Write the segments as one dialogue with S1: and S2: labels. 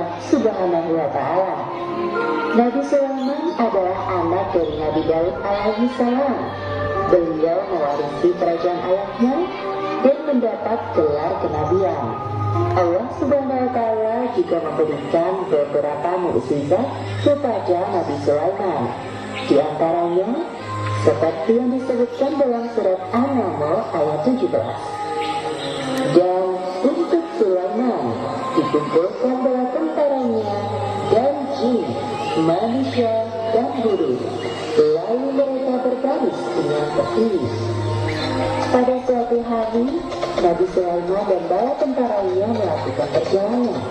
S1: Allah Subhanahu wa Ta'ala. Nabi Sulaiman adalah anak dari Nabi Daud alaihi salam. Beliau mewarisi kerajaan ayahnya dan mendapat gelar kenabian. Allah Subhanahu wa Ta'ala juga memberikan beberapa mukjizat kepada Nabi Sulaiman. Di antaranya seperti yang disebutkan dalam surat An-Naml ayat 17. Dan untuk Sulaiman dikumpulkan bala tentaranya dan jin, manusia dan burung, lalu mereka berbaris dengan tertiris. Pada suatu hari, Nabi Sulaiman dan bala tentaranya melakukan perjalanan.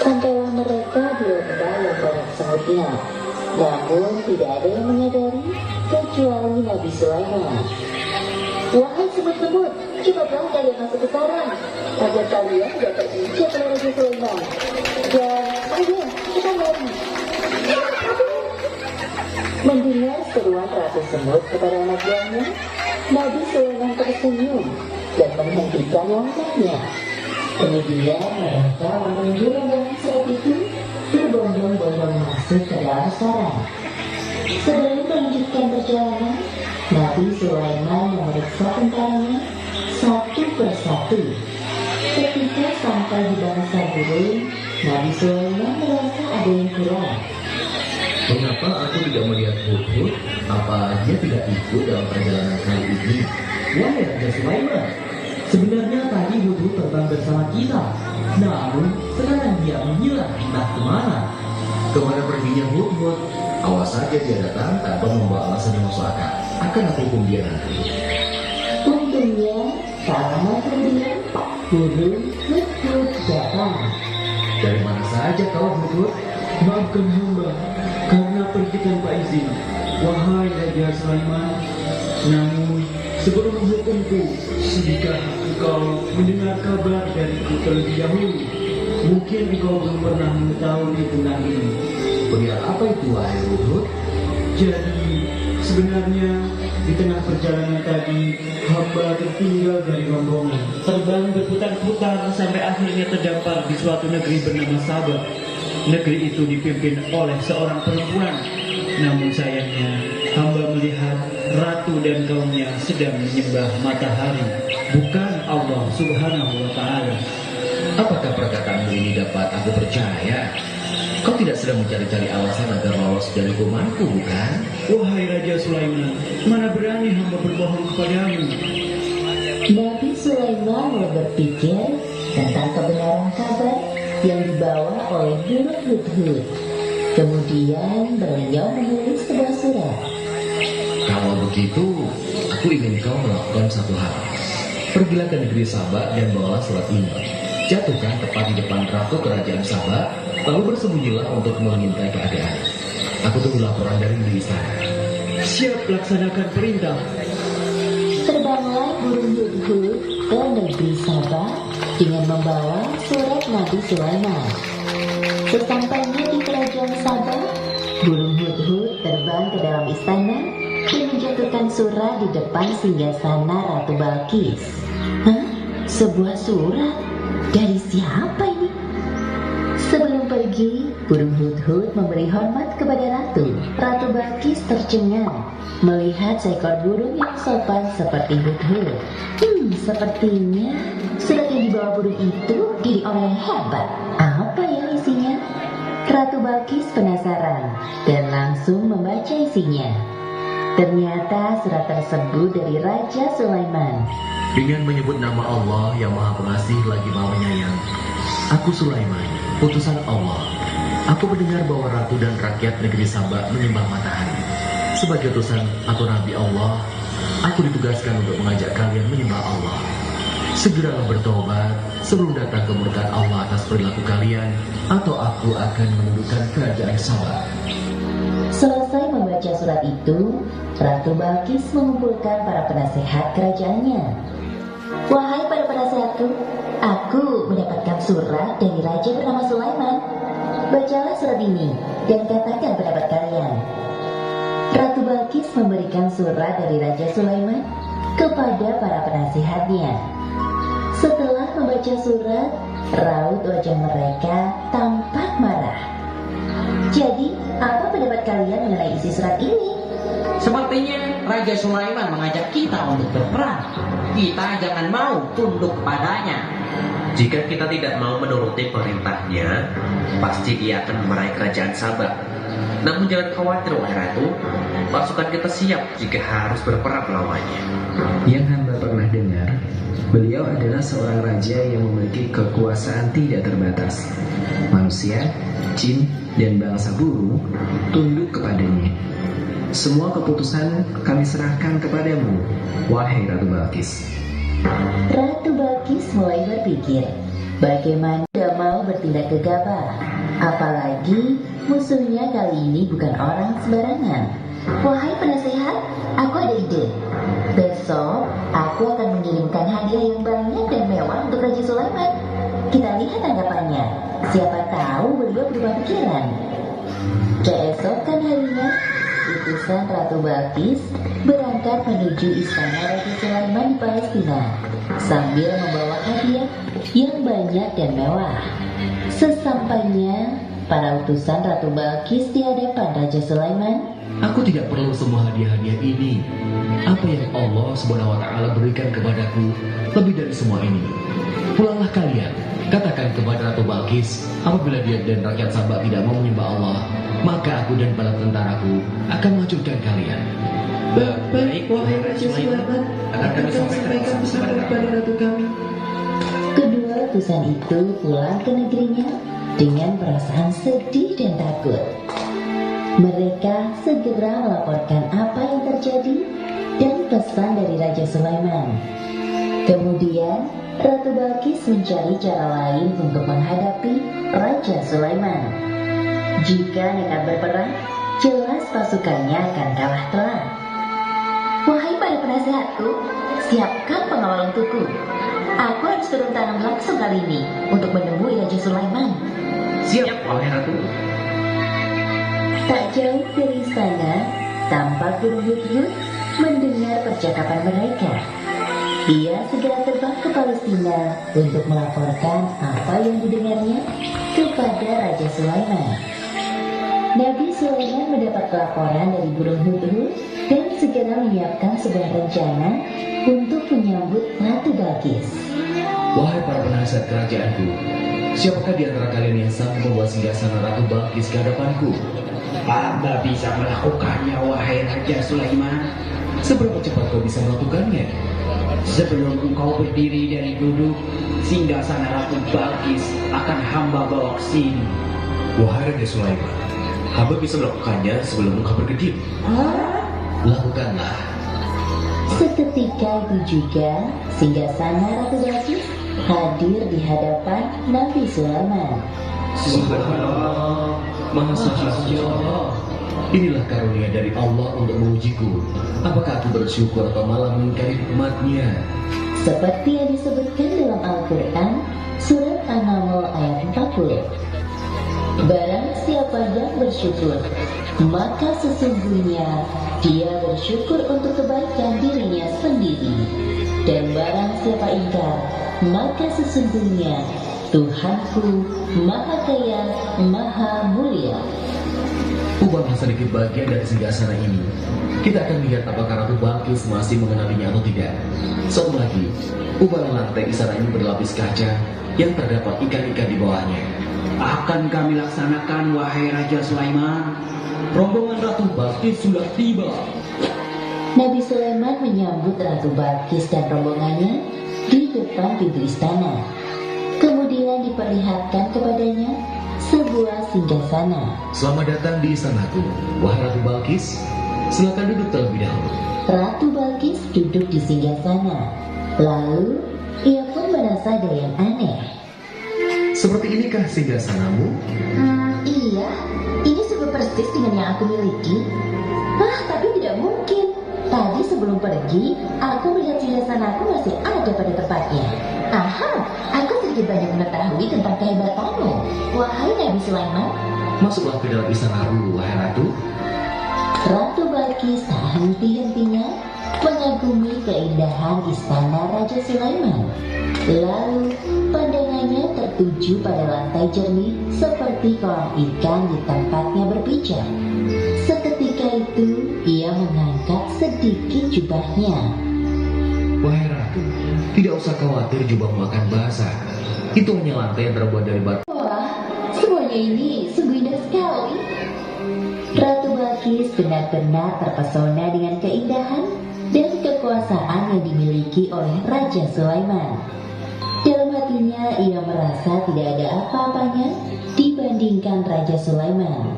S1: Sampailah mereka di lembah yang banyak semutnya. Namun tidak ada yang menyadari kecuali Nabi Sulaiman. Wahai semut-semut, cepatlah kalian masuk ke sarang agar kalian tidak terinjak oleh Nabi Sulaiman. Dan ayo, kita lari. Mendengar seruan Ratu Semut kepada anak buahnya, Nabi Sulaiman tersenyum dan menghentikan langkahnya. Kemudian mereka menunggu rombongan saat itu berbondong-bondong masuk ke dalam sarang. Sebelum melanjutkan perjalanan, Nabi Sulaiman memeriksa tentaranya satu persatu. Ketika sampai di bangsa burung, Nabi Sulaiman merasa ada yang kurang.
S2: Mengapa aku tidak melihat Hudhud? Apa dia tidak ikut dalam perjalanan kali ini? Wahai Raja Sulaiman, sebenarnya tadi Hudhud terbang bersama kita. Namun sekarang dia menghilang entah kemana. Kemana perginya Hudhud? Awas saja dia datang tanpa membawa alasan yang masuk akal. Akan aku hukum dia nanti.
S1: Untungnya, karena kemudian burung Hudhud datang.
S2: Dari mana saja kau Hudhud?
S3: Maafkan hamba karena pergi tanpa izin, wahai Raja Sulaiman. Namun sebelum menghukumku, jika engkau mendengar kabar dariku terlebih dahulu, mungkin engkau belum pernah mengetahui tentang ini.
S2: Perihal apa itu wahai Hudhud?
S3: Jadi sebenarnya di tengah perjalanan tadi, hamba tertinggal dari rombongan. Terbang berputar-putar sampai akhirnya terdampar di suatu negeri bernama Sabah. Negeri itu dipimpin oleh seorang perempuan. Namun sayangnya, hamba melihat ratu dan kaumnya sedang menyembah matahari, bukan Allah Subhanahu wa Ta'ala.
S2: Apakah perkataanmu ini dapat aku percaya? Kau tidak sedang mencari-cari alasan agar lolos dari hukumanku, bukan?
S3: Wahai Raja Sulaiman, mana berani hamba berbohong kepadamu.
S1: Nabi Sulaiman mulai berpikir tentang kebenaran kabar yang dibawa oleh burung Hudhud. Kemudian beliau menulis sebuah surat.
S2: Kalau begitu, aku ingin kau melakukan satu hal. Pergilah ke negeri Sabah dan bawalah surat ini. Jatuhkan tepat di depan ratu kerajaan Sabah, lalu bersembunyilah untuk mengintai keadaan. Aku tunggu laporan dari di istana.
S3: Siap laksanakan perintah.
S1: Terbanglah burung Hudhud ke negeri Sabah dengan membawa surat Nabi Sulaiman. Sesampainya di kerajaan Sabah, burung Hudhud terbang ke dalam istana dan menjatuhkan surat di depan singgasana Ratu Balkis. Hah? Sebuah surat? Dari siapa ini? Sebelum pergi, burung Hudhud memberi hormat kepada Ratu. Ratu Balkis tercengang melihat seekor burung yang sopan seperti Hudhud. Sepertinya surat yang dibawa burung itu dari orang yang hebat. Apa yang isinya? Ratu Balkis penasaran dan langsung membaca isinya. Ternyata surat tersebut dari Raja Sulaiman.
S2: Dengan menyebut nama Allah yang Maha Pengasih lagi Maha Penyayang, aku Sulaiman, utusan Allah. Aku mendengar bahwa ratu dan rakyat negeri Sabah menyembah matahari. Sebagai utusan atau Nabi Allah, aku ditugaskan untuk mengajak kalian menyembah Allah. Segeralah bertobat sebelum datang kemurkaan Allah atas perilaku kalian, atau aku akan menundukkan kerajaan Sabah.
S1: Selesai membaca surat itu, Ratu Balkis mengumpulkan para penasehat kerajaannya. Wahai para penasehatku, aku mendapatkan surat dari raja bernama Sulaiman. Bacalah surat ini dan katakan pendapat kalian. Ratu Balkis memberikan surat dari Raja Sulaiman kepada para penasehatnya. Setelah membaca surat, raut wajah mereka tampak pendapat kalian mengenai isi surat ini?
S4: Sepertinya Raja Sulaiman mengajak kita untuk berperang. Kita jangan mau tunduk padanya.
S5: Jika kita tidak mau menuruti perintahnya, pasti dia akan memarahi kerajaan Sabah. Namun jangan khawatir, wahai ratu, pasukan kita siap jika harus berperang melawannya.
S6: Yang hamba pernah dengar, beliau adalah seorang raja yang memiliki kekuasaan tidak terbatas. Manusia, jin, dan bangsa burung tunduk kepadanya. Semua keputusan kami serahkan kepadamu, wahai Ratu Balkis.
S1: Ratu Balkis mulai berpikir, bagaimana tidak mau bertindak gegabah. Apalagi musuhnya kali ini bukan orang sembarangan. Wahai penasehat, aku ada ide. Besok aku akan mengirimkan hadiah yang banyak dan mewah untuk Raja Sulaiman. Kita lihat tanggapannya. Siapa tahu beliau berubah pikiran. Keesokan harinya, utusan Ratu Balkis berangkat menuju istana Raja Sulaiman di Palestina sambil membawa hadiah yang banyak dan mewah. Sesampainya para utusan Ratu Balkis di hadapan Raja Sulaiman,
S2: Aku tidak perlu semua hadiah-hadiah ini. Apa yang Allah Subhanahu wa Ta'ala berikan kepadaku lebih dari semua ini. Pulanglah kalian, katakan kepada Ratu Balkis, apabila dia dan rakyat Sabah tidak mau menyembah Allah, maka aku dan bala tentaraku akan menghancurkan kalian.
S3: Baik, wahai Raja Sulaiman, akan kami sampaikan pesan kepada ratu kami.
S1: kedua utusan itu pulang ke negerinya dengan perasaan sedih dan takut. Mereka segera melaporkan apa yang terjadi dan pesan dari Raja Sulaiman. Kemudian Ratu Balkis mencari cara lain untuk menghadapi Raja Sulaiman. Jika nekat berperang, jelas pasukannya akan kalah telak. Wahai para penasehatku, siapkan pengawal untukku. Aku harus turun tangan langsung kali ini untuk menemui Raja Sulaiman.
S5: Siap, wahai ratu.
S1: Tak jauh dari sana, tampak burung Hudhud mendengar percakapan mereka. Ia segera terbang ke Palestina untuk melaporkan apa yang didengarnya kepada Raja Sulaiman. Nabi Sulaiman mendapat laporan dari burung Hudhud dan segera menyiapkan sebuah rencana untuk menyambut Ratu Balkis.
S2: Wahai para penasihat kerajaanku, siapakah di antara kalian yang sanggup membawa singgasana Ratu Balkis ke hadapanku?
S3: Hamba bisa melakukannya, wahai Raja Sulaiman.
S2: Seberapa cepat kau bisa melakukannya?
S3: Sebelum engkau berdiri dari duduk, singgasana Ratu Balkis akan hamba bawa ke sini.
S2: Wahai Raja Sulaiman, hamba bisa melakukannya sebelum engkau berkedip. Lakukanlah.
S1: Seketika itu juga, singgasana Ratu Balkis hadir di hadapan Nabi Sulaiman.
S2: Subhanallah, Maha Suci Allah. Inilah karunia dari Allah untuk mengujiku. Apakah aku bersyukur atau malah mengingkari nikmatnya?
S1: Seperti yang disebutkan dalam Al-Quran, surat An-Naml ayat 40. Barang siapa yang bersyukur, maka sesungguhnya dia bersyukur untuk kebaikan dirinya sendiri. Dan barang siapa ingkar, maka sesungguhnya Tuhanku Maha Kaya, Maha Mulia.
S2: Ubahlah sedikit bagian dari singgasana ini. Kita akan lihat apakah Ratu Balkis masih mengenalinya atau tidak. Suatu lagi, ubahlah lantai istana ini berlapis kaca yang terdapat ikan-ikan di bawahnya.
S3: Akan kami laksanakan, wahai Raja Sulaiman.
S2: Rombongan Ratu Balkis sudah tiba.
S1: Nabi Sulaiman menyambut Ratu Balkis dan rombongannya di depan pintu istana. Kemudian diperlihatkan kepadanya sebuah singgasana.
S2: Selamat datang di istanaku, wahai Ratu Balkis. Silakan duduk terlebih dahulu.
S1: Ratu Balkis duduk di singgasana. Lalu ia pun merasa ada yang aneh.
S2: Seperti inikah singgasanamu?
S1: Iya, ini super persis dengan yang aku miliki. Tapi tidak mungkin. Tadi sebelum pergi, aku melihat singgasanaku masih ada pada tempatnya. Aha, aku sedikit banyak mengetahui tentang kehebatanmu, wahai Nabi Sulaiman.
S2: Masuklah ke dalam istanaku, wahai Ratu.
S1: Ratu Balkis tak henti-hentinya mengagumi keindahan istana Raja Sulaiman. Lalu pandangan Pandangannya tertuju pada lantai jernih seperti kolam ikan di tempatnya berpijak. Seketika itu, ia mengangkat sedikit jubahnya.
S2: Wahai ratu, tidak usah khawatir jubahmu akan basah. Itu hanya lantai yang terbuat dari batu.
S1: Wah, semuanya ini sungguh indah sekali. Ratu Balkis benar-benar terpesona dengan keindahan dan kekuasaan yang dimiliki oleh Raja Sulaiman. Dalam hatinya ia merasa tidak ada apa-apanya dibandingkan Raja Sulaiman.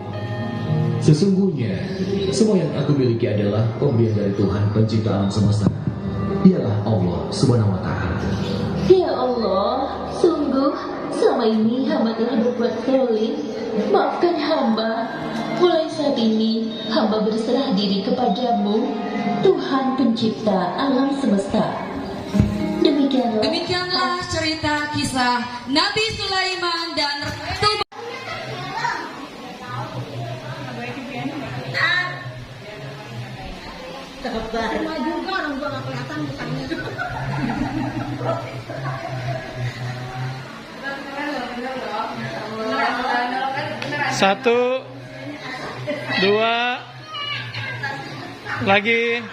S2: Sesungguhnya, semua yang aku miliki adalah pemberian dari Tuhan pencipta alam semesta. Dialah Allah Subhanahu wa Ta'ala.
S1: Ya Allah, sungguh selama ini hamba telah berbuat zalim. Maafkan hamba. Mulai saat ini hamba berserah diri kepadamu, Tuhan pencipta alam semesta.
S7: Demikianlah cerita kisah Nabi Sulaiman dan Ratu.
S8: Satu, dua, lagi.